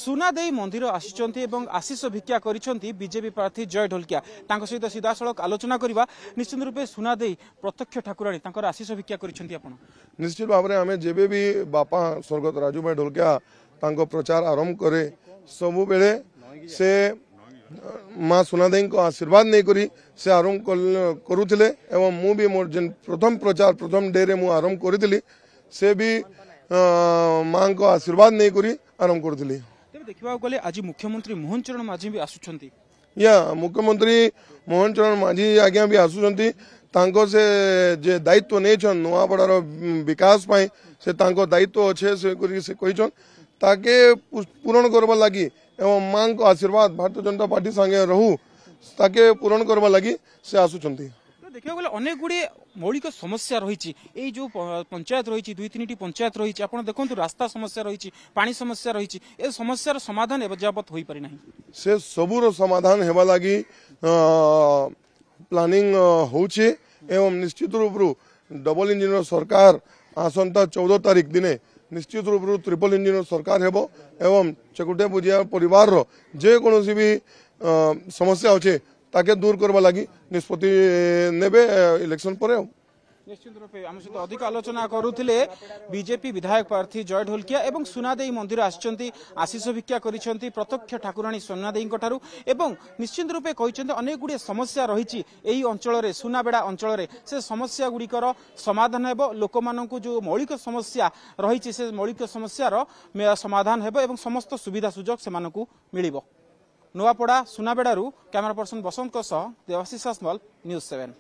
सुनादेई मंदिर आसी आशीष भिक्षा करिसेंती बीजेपी प्रार्थी जय ढोलकिया सहित सीधा सड़क आलोचना करवा निश्चित रूपे सुनादेई प्रत्यक्ष ठाकुराणी आशीष भिक्षा करिसेंती आपण निश्चित भाव में आम जेबे भी बापा स्वर्गत राजू भाई ढोलकिया प्रचार आरंभ करे सबु बेले से माँ सुनादेई को आशीर्वाद नहीं करी से आरंभ करुले एवं मु भी मोर जेन प्रथम प्रचार प्रथम डे रे मु आरंभ करी से भी माँ को आशीर्वाद नहीं करी आरंभ करुली। देखा गले आज मुख्यमंत्री मोहन चरण माझी भी आसुछंती या मुख्यमंत्री मोहन चरण माझी आज्ञा भी आसुछंती तांको से जे दायित्व नहीं छन नुआपड़ार विकास पाई से तांको दायित्व अच्छे से कहिछन ताके पूरण करबा लगी एवं मां को आशीर्वाद भारतीय जनता पार्टी संगे रहू ताके पूरण करबा लगी से आसुछंती। देखा गले अनेक गुड़े मौलिक समस्या रही जो पंचायत रही दुई तीन पंचायत रही देखो रास्ता समस्या रही पानी समस्या रही ए समस्यार समाधान एजावत हो पारि नाही से सबूर समाधान हेबा लगी प्लानिंग होचे एवं निश्चित रूप डबल इंजिन सरकार आसंता 14 तारीख दिने निश्चित रूप ट्रिपल इंजिन सरकार हेबो एवं चकुटे बुझिया परिवार रो जे कोनोसी भी समस्या होचे ताके दूर करबा लगी निष्पत्ति नेबे इलेक्शन पर। निश्चित रूपे आम सहित अधिक आलोचना करुले बीजेपी विधायक प्रार्थी जय ढोलकिया एवं सुनादेई मंदिर आसिचंती आशीष भिक्षा करिसेंती प्रत्यक्ष ठाकुराणी सुनादेई ठारू एवं निश्चित रूपे कहते अनेक गुड़िए समस्या रही यही अंचल सुनाबेड़ा अंचल से समस्या गुड़िकर समाधान हेबो लोक माननकु जो मौलिक समस्या रही से मौलिक समस्यार समाधान हेबो एवं समस्त सुविधा सुजोग से मानकु मिलिबो। नुआपड़ा सुनाबेड़ारू कैमरा पर्सन बसंत देवाशीष सासमल न्यूज़ 7।